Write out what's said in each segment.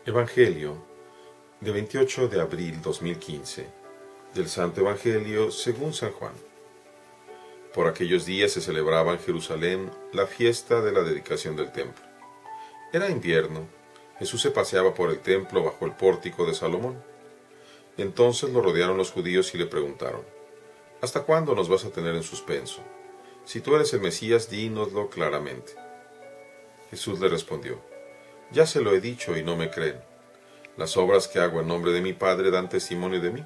Evangelio de 28 de abril 2015 del Santo Evangelio según San Juan. Por aquellos días se celebraba en Jerusalén la fiesta de la dedicación del templo. Era invierno. Jesús se paseaba por el templo bajo el pórtico de Salomón. Entonces lo rodearon los judíos y le preguntaron: ¿Hasta cuándo nos vas a tener en suspenso? Si tú eres el Mesías, dínoslo claramente. Jesús le respondió: Ya se lo he dicho y no me creen. Las obras que hago en nombre de mi Padre dan testimonio de mí,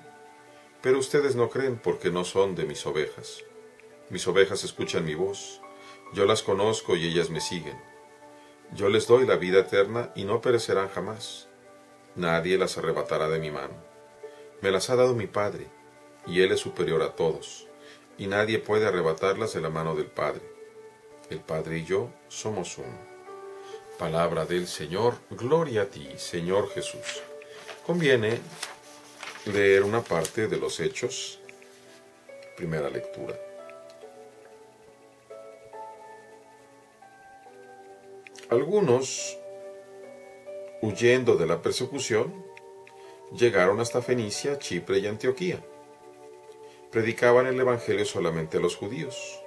pero ustedes no creen porque no son de mis ovejas. Mis ovejas escuchan mi voz, yo las conozco y ellas me siguen. Yo les doy la vida eterna y no perecerán jamás. Nadie las arrebatará de mi mano. Me las ha dado mi Padre, y Él es superior a todos, y nadie puede arrebatarlas de la mano del Padre. El Padre y yo somos uno. Palabra del Señor, gloria a ti, Señor Jesús. Conviene leer una parte de los Hechos, primera lectura. Algunos, huyendo de la persecución, llegaron hasta Fenicia, Chipre y Antioquía. Predicaban el Evangelio solamente a los judíos.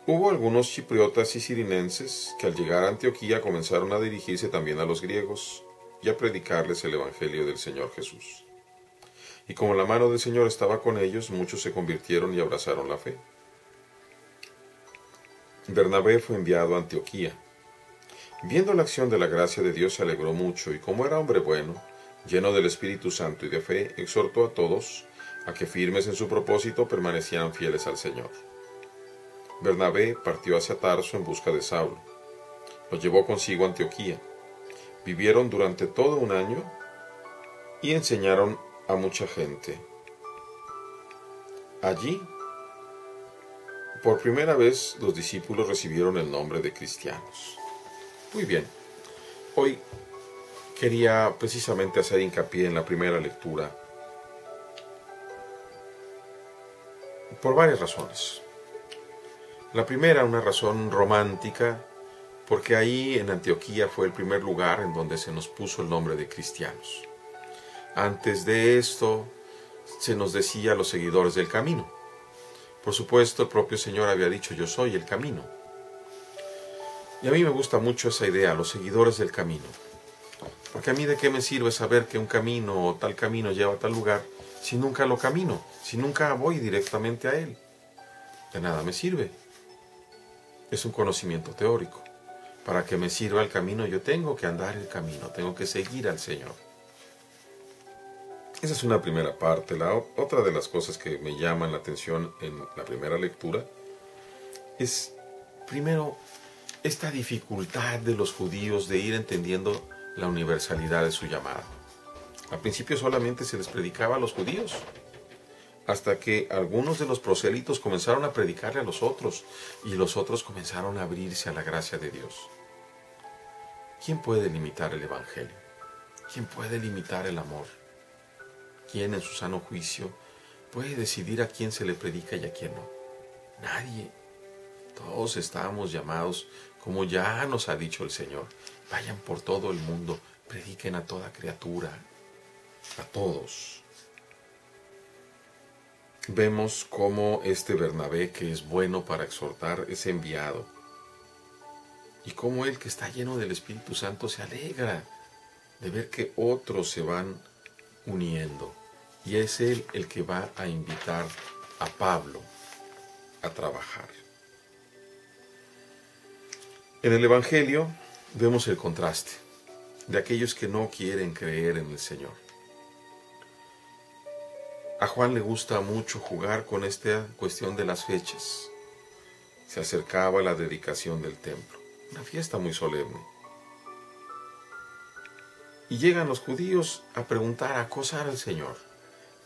Hubo algunos chipriotas y cirinenses que al llegar a Antioquía comenzaron a dirigirse también a los griegos y a predicarles el Evangelio del Señor Jesús. Y como la mano del Señor estaba con ellos, muchos se convirtieron y abrazaron la fe. Bernabé fue enviado a Antioquía. Viendo la acción de la gracia de Dios se alegró mucho, y como era hombre bueno, lleno del Espíritu Santo y de fe, exhortó a todos a que, firmes en su propósito, permanecieran fieles al Señor. Bernabé partió hacia Tarso en busca de Saulo. Lo llevó consigo a Antioquía. Vivieron durante todo un año y enseñaron a mucha gente. Allí, por primera vez, los discípulos recibieron el nombre de cristianos. Muy bien. Hoy quería precisamente hacer hincapié en la primera lectura por varias razones. La primera, una razón romántica, porque ahí en Antioquía fue el primer lugar en donde se nos puso el nombre de cristianos. Antes de esto se nos decía los seguidores del camino. Por supuesto, el propio Señor había dicho: yo soy el camino. Y a mí me gusta mucho esa idea, los seguidores del camino. Porque a mí de qué me sirve saber que un camino o tal camino lleva a tal lugar si nunca lo camino, si nunca voy directamente a él. De nada me sirve. Es un conocimiento teórico. Para que me sirva el camino, yo tengo que andar el camino, tengo que seguir al Señor. Esa es una primera parte. Otra de las cosas que me llaman la atención en la primera lectura es, primero, esta dificultad de los judíos de ir entendiendo la universalidad de su llamado. Al principio solamente se les predicaba a los judíos, hasta que algunos de los prosélitos comenzaron a predicarle a los otros, y los otros comenzaron a abrirse a la gracia de Dios. ¿Quién puede limitar el Evangelio? ¿Quién puede limitar el amor? ¿Quién en su sano juicio puede decidir a quién se le predica y a quién no? Nadie. Todos estamos llamados, como ya nos ha dicho el Señor: vayan por todo el mundo, prediquen a toda criatura, a todos. Vemos cómo este Bernabé, que es bueno para exhortar, es enviado. Y cómo él, que está lleno del Espíritu Santo, se alegra de ver que otros se van uniendo. Y es él el que va a invitar a Pablo a trabajar. En el Evangelio vemos el contraste de aquellos que no quieren creer en el Señor. A Juan le gusta mucho jugar con esta cuestión de las fechas. Se acercaba la dedicación del templo, una fiesta muy solemne. Y llegan los judíos a preguntar, a acosar al Señor: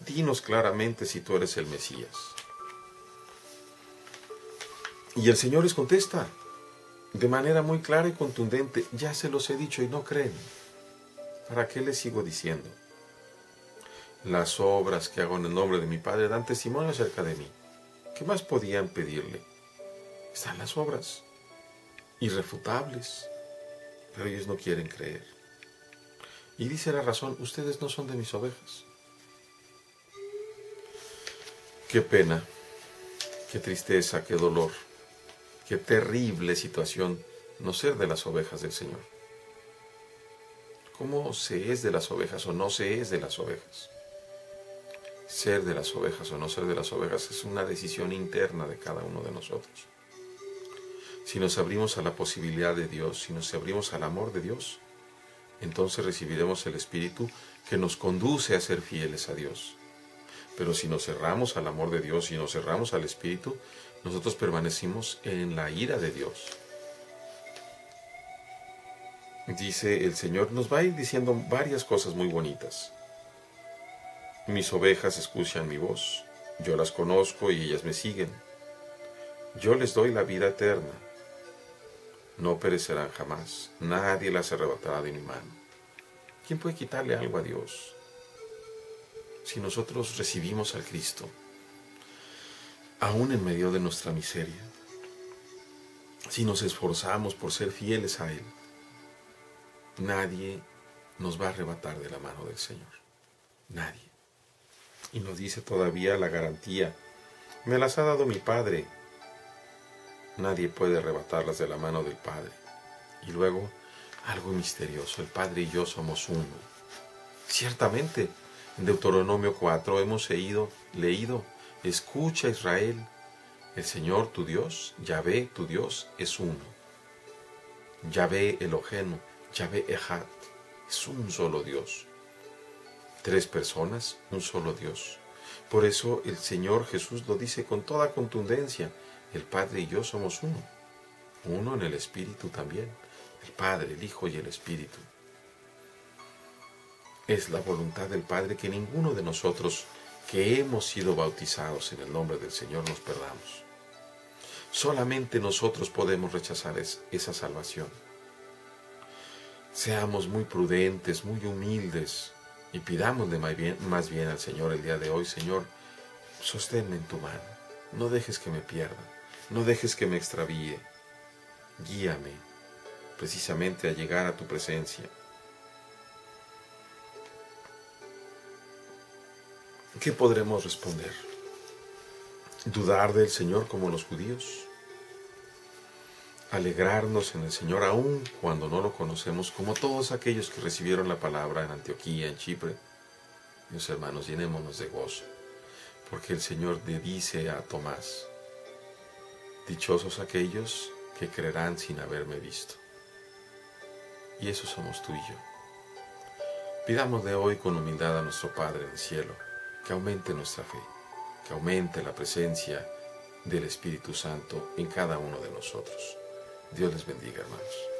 dinos claramente si tú eres el Mesías. Y el Señor les contesta de manera muy clara y contundente: ya se los he dicho y no creen. ¿Para qué les sigo diciendo? Las obras que hago en el nombre de mi Padre dan testimonio acerca de mí. ¿Qué más podían pedirle? Están las obras, irrefutables. pero ellos no quieren creer. Y dice la razón: ustedes no son de mis ovejas. Qué pena, qué tristeza, qué dolor, qué terrible situación no ser de las ovejas del Señor. ¿Cómo se es de las ovejas o no se es de las ovejas? Ser de las ovejas o no ser de las ovejas es una decisión interna de cada uno de nosotros. Si nos abrimos a la posibilidad de Dios, si nos abrimos al amor de Dios, entonces recibiremos el Espíritu que nos conduce a ser fieles a Dios. Pero si nos cerramos al amor de Dios, si nos cerramos al Espíritu, nosotros permanecimos en la ira de Dios. Dice el Señor, nos va a ir diciendo varias cosas muy bonitas. Mis ovejas escuchan mi voz, yo las conozco y ellas me siguen. Yo les doy la vida eterna. No perecerán jamás, nadie las arrebatará de mi mano. ¿Quién puede quitarle algo a Dios? Si nosotros recibimos al Cristo, aún en medio de nuestra miseria, si nos esforzamos por ser fieles a Él, nadie nos va a arrebatar de la mano del Señor. Nadie. Y nos dice todavía la garantía: me las ha dado mi Padre. Nadie puede arrebatarlas de la mano del Padre. Y luego, algo misterioso: el Padre y yo somos uno. Ciertamente, en Deuteronomio 4 hemos leído: escucha, Israel, el Señor tu Dios, Yahvé tu Dios, es uno. Yahvé Elohenu, Yahvé Echad, es un solo Dios. 3 personas, un solo Dios. Por eso el Señor Jesús lo dice con toda contundencia: el Padre y yo somos uno. Uno en el Espíritu también. El Padre, el Hijo y el Espíritu. Es la voluntad del Padre que ninguno de nosotros que hemos sido bautizados en el nombre del Señor nos perdamos. Solamente nosotros podemos rechazar esa salvación. Seamos muy prudentes, muy humildes y pidámosle más bien al Señor el día de hoy: Señor, sosténme en tu mano, no dejes que me pierda, no dejes que me extravíe, guíame precisamente a llegar a tu presencia. ¿Qué podremos responder? ¿Dudar del Señor como los judíos? ¿Alegrarnos en el Señor aún cuando no lo conocemos, como todos aquellos que recibieron la palabra en Antioquía, en Chipre? Mis hermanos, llenémonos de gozo, porque el Señor le dice a Tomás: dichosos aquellos que creerán sin haberme visto. Y eso somos tú y yo. Pidámosle hoy con humildad a nuestro Padre en el cielo que aumente nuestra fe, que aumente la presencia del Espíritu Santo en cada uno de nosotros. Dios les bendiga, hermanos.